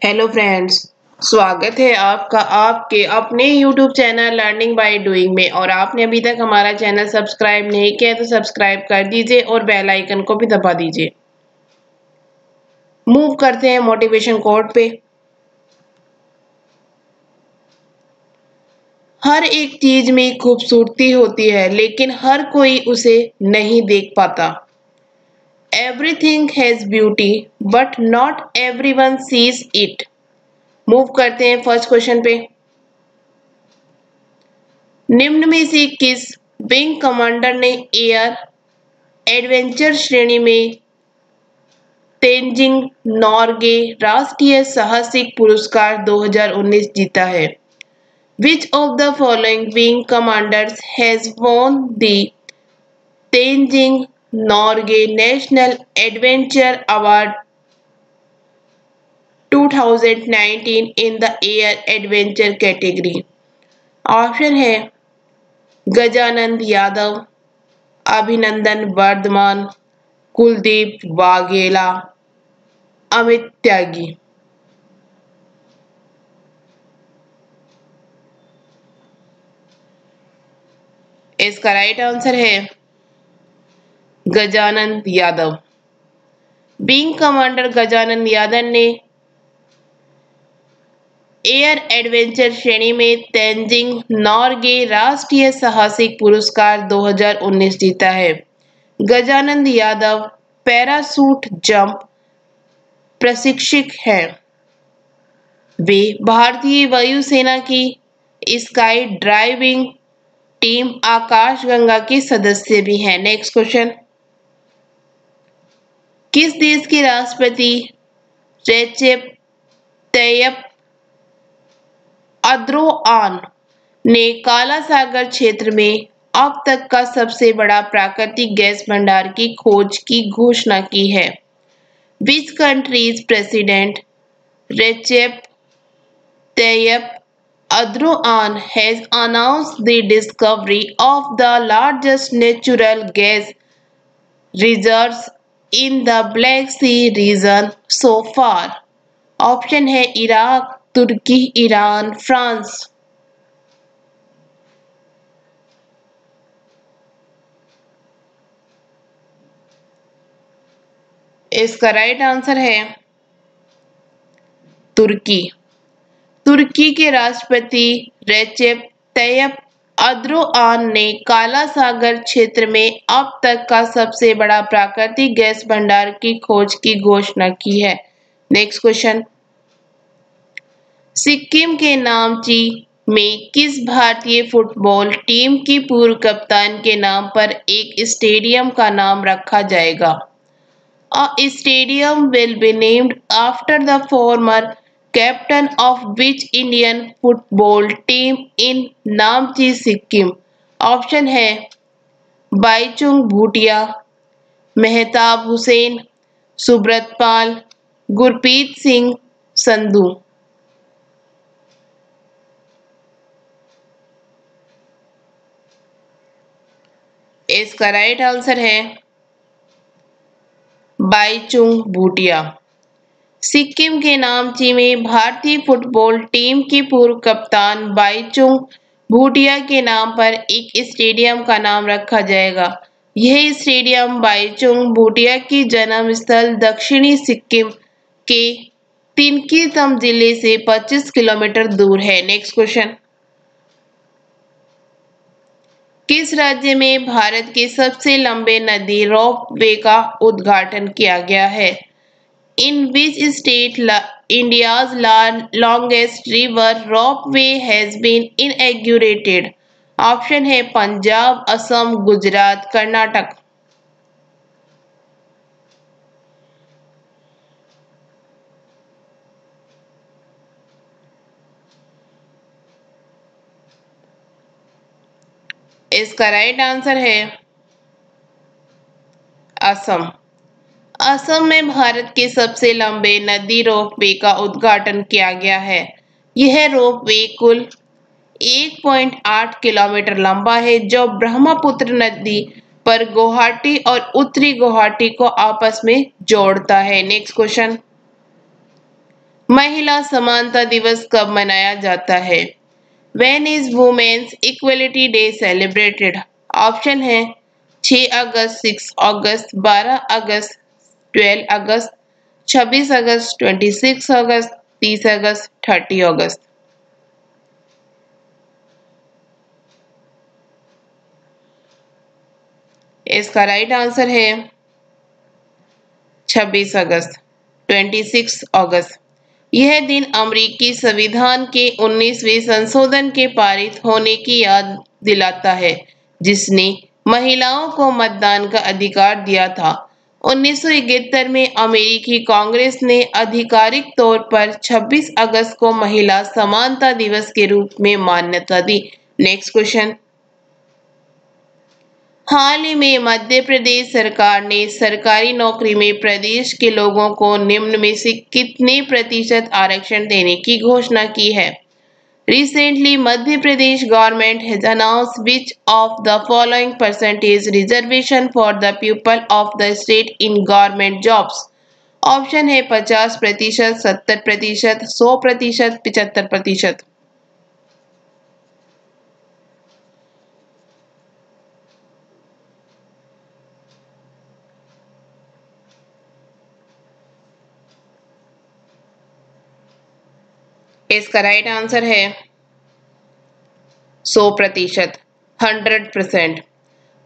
Hello friends. स्वागत है आपका आपके अपने YouTube channel learning by doing में। और आपने अभी तक हमारा चैनल सब्सक्राइब नहीं किया तो सब्सक्राइब कर दीजिए और बेल आइकन को भी दबा दीजिए। मूव करते हैं मोटिवेशन कोट पे। हर एक चीज में खूबसूरती होती है लेकिन हर कोई उसे नहीं देख पाता। Everything has beauty but not everyone sees it. Move करते हैं फर्स्ट क्वेश्चन पे। निम्न में से किस विंग कमांडर ने एयर एडवेंचर श्रेणी में तेनजिंग नॉर्गे राष्ट्रीय साहसिक पुरस्कार 2019 जीता है? Which of the following wing commanders has won the Tenzing Norgay National Adventure Award 2019 in the Air Adventure category? Option है गजानंद यादव, अभिनंदन वर्धमान, कुलदीप वाघेला, अमित त्यागी। इसका राइट आंसर है गजानंद यादव। विंग कमांडर गजानंद यादव ने एयर एडवेंचर श्रेणी में तेनजिंग नॉर्गे राष्ट्रीय साहसिक पुरस्कार 2019 जीता है। गजानंद यादव पैराशूट जंप प्रशिक्षक हैं। वे भारतीय वायुसेना की स्काई ड्राइविंग टीम आकाशगंगा के सदस्य भी हैं। Next question. किस देश के राष्ट्रपति रेचेप तैयप एर्दोआन ने काला सागर क्षेत्र में अब तक का सबसे बड़ा प्राकृतिक गैस भंडार की खोज की घोषणा की है? Which country's president Recep Tayyip Erdogan has announced the discovery of the largest natural gas reserves in the Black Sea region so far? Option है इराक, तुर्की, ईरान, फ्रांस। इसका राइट आंसर है तुर्की। तुर्की के राष्ट्रपति रेचेप तैयप एर्दोआन ने काला सागर क्षेत्र में अब तक का सबसे बड़ा प्राकृतिक गैस भंडार की खोज की घोषणा की है। Next question. सिक्किम के नामची में किस भारतीय फुटबॉल टीम की पूर्व कप्तान के नाम पर एक स्टेडियम का नाम रखा जाएगा? A stadium will be named after the former captain of which Indian football team in Namchi Sikkim? Option है बाईचुंग भूटिया, मेहताब हुसैन, सुब्रत पाल, गुरप्रीत सिंह संधू। इसका राइट आंसर है बाईचुंग भूटिया। सिक्किम के नामची में भारतीय फुटबॉल टीम की पूर्व कप्तान बाईचुंग भूटिया के नाम पर एक स्टेडियम का नाम रखा जाएगा। यह स्टेडियम बाईचुंग भूटिया की जन्म स्थल दक्षिणी सिक्किम के तिनकीतम जिले से 25 किलोमीटर दूर है। Next question. किस राज्य में भारत के सबसे लंबे नदी रोपवे का उद्घाटन किया गया है? In which state India's longest river ropeway has been inaugurated? Option है पंजाब, असम, गुजरात, कर्नाटक। इसका राइट आंसर है असम। असम में भारत के सबसे लंबे नदी रोपवे का उद्घाटन किया गया है। यह रोपवे कुल 1.8 किलोमीटर लंबा है जो ब्रह्मपुत्र नदी पर गुवाहाटी और उत्तरी गुवाहाटी को आपस में जोड़ता है। Next question. महिला समानता दिवस कब मनाया जाता है? When is Women's Equality Day celebrated? Option है 6 अगस्त, 6 अगस्त, 12 अगस्त, 12 अगस्त, 26 अगस्त, 26 अगस्त, 30 अगस्त, 30 अगस्त। इसका राइट आंसर है 26 अगस्त, 26 अगस्त। यह दिन अमेरिकी संविधान के 19वें संशोधन के पारित होने की याद दिलाता है, जिसने महिलाओं को मतदान का अधिकार दिया था। 1971 में अमेरिकी कांग्रेस ने आधिकारिक तौर पर 26 अगस्त को महिला समानता दिवस के रूप में मान्यता दी। Next question. हाल ही में मध्य प्रदेश सरकार ने सरकारी नौकरी में प्रदेश के लोगों को निम्न में से कितने प्रतिशत आरक्षण देने की घोषणा की है? Recently, Madhya Pradesh government has announced which of the following percentage reservation for the people of the state in government jobs. Option है 50%, 70%, 100%, 75%। इसका राइट आंसर है 100%, 100%।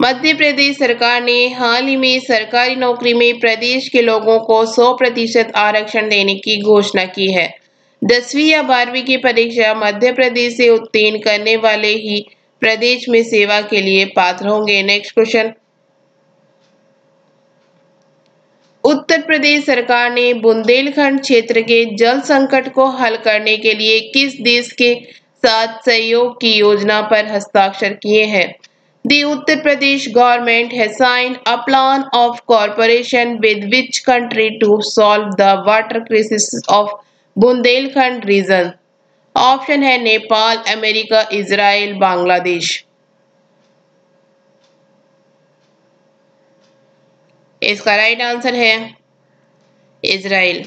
मध्य प्रदेश सरकार ने हाल ही में सरकारी नौकरी में प्रदेश के लोगों को 100% आरक्षण देने की घोषणा की है। 10वीं या 12वीं की परीक्षा मध्य प्रदेश से उत्तीर्ण करने वाले ही प्रदेश में सेवा के लिए पात्र होंगे। Next question. उत्तर प्रदेश सरकार ने बुंदेलखंड क्षेत्र के जल संकट को हल करने के लिए किस देश के साथ सहयोग की योजना पर हस्ताक्षर किए हैं? The Uttar Pradesh government has signed a plan of cooperation with which country to solve the water crisis of Bundelkhand region? Option है नेपाल, अमेरिका, इजराइल, बांग्लादेश। इसका राइट आंसर है इजराइल।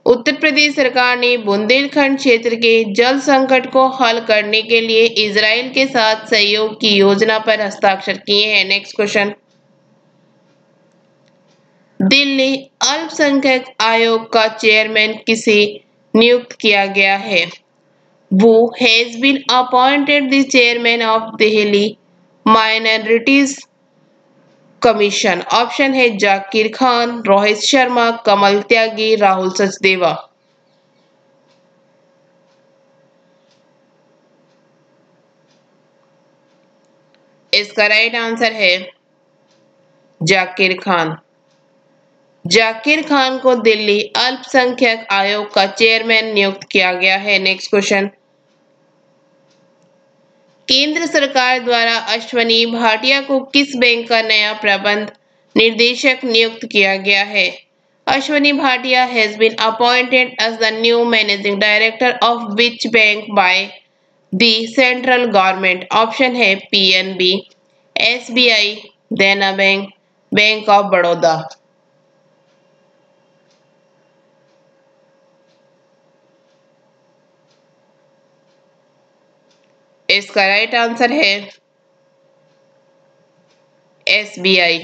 उत्तर प्रदेश सरकार ने बुंदेलखंड क्षेत्र के जल संकट को हल करने के लिए इजराइल के साथ सहयोग की योजना पर हस्ताक्षर किए हैं। Next question. दिल्ली अल्पसंख्यक आयोग का चेयरमैन किसे नियुक्त किया गया है? वो has been appointed the chairman of Delhi minorities commission. Option है जाकिर खान, रोहित शर्मा, कमल त्यागी, राहुल सचदेवा। इसका राइट आंसर है जाकिर खान। जाकिर खान को दिल्ली अल्पसंख्यक आयोग का चेयरमैन नियुक्त किया गया है। Next question. केंद्र सरकार द्वारा अश्वनी भाटिया को किस बैंक का नया प्रबंध निर्देशक नियुक्त किया गया है? Ashwani Bhatia has been appointed as the new managing director of which bank by the central government. Option है PNB, SBI, Dena bank, bank of Baroda. इसका राइट आंसर है SBI.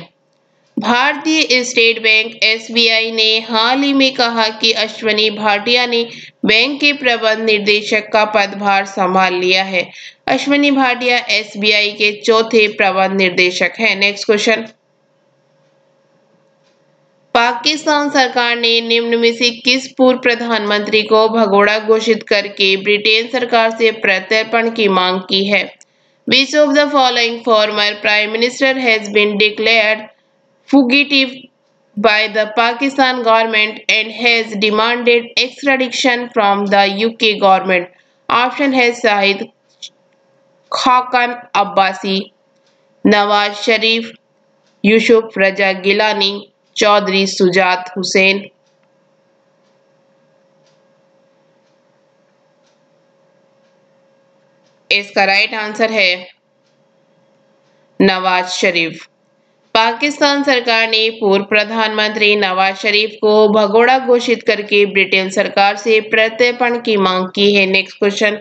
Bharatiya state bank SBI ने हाल ही में कहा कि अश्वनी भाटिया ने बैंक के प्रबंध निर्देशक का पदभार संभाल लिया है। अश्वनी भाटिया एसबीआई के चौथे प्रबंध निर्देशक हैं। Next question. पाकिस्तान सरकार ने निम्न में से किस पूर्व प्रधानमंत्री को भगोड़ा घोषित करके ब्रिटेन सरकार से प्रत्यर्पण की मांग की है? Which of the following former prime minister has been declared fugitive by the Pakistan government and has demanded extradition from the UK government? Option है शाहिद खाकन अब्बासी, नवाज शरीफ, यूसुफ रजा गिलानी, चौधरी सुजात हुसैन। इसका राइट आंसर है नवाज शरीफ। पाकिस्तान सरकार ने पूर्व प्रधानमंत्री नवाज शरीफ को भगोड़ा घोषित करके ब्रिटेन सरकार से प्रत्यर्पण की मांग की है। Next question.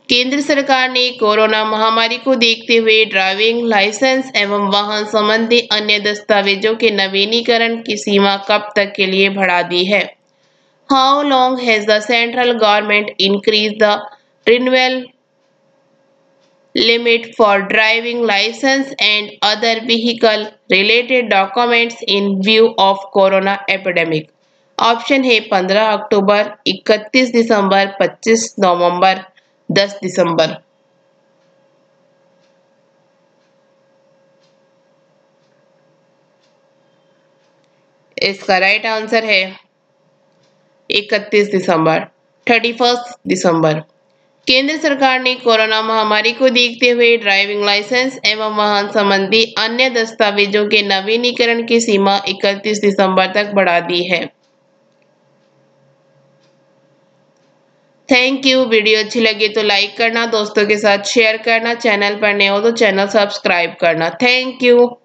केंद्र सरकार ने कोरोना महामारी को देखते हुए ड्राइविंग लाइसेंस एवं वाहन संबंधी अन्य दस्तावेजों के नवीनीकरण की सीमा कब तक के लिए बढ़ा दी है? How long has the central government increase the renewal limit for driving license and other vehicle related documents in view of corona epidemic? Option है 15 अक्टूबर, 31 दिसंबर, 25 नवंबर, 10 दिसंबर। इसका राइट आंसर है 31 दिसंबर, 31 दिसंबर। केंद्र सरकार ने कोरोना महामारी को देखते हुए ड्राइविंग लाइसेंस एवं वाहन संबंधी अन्य दस्तावेजों के नवीनीकरण की सीमा 31 दिसंबर तक बढ़ा दी है। Thank you. वीडियो अच्छी लगी तो लाइक करना, दोस्तों के साथ शेयर करना, चैनल पर नए हो तो चैनल सब्सक्राइब करना। Thank you.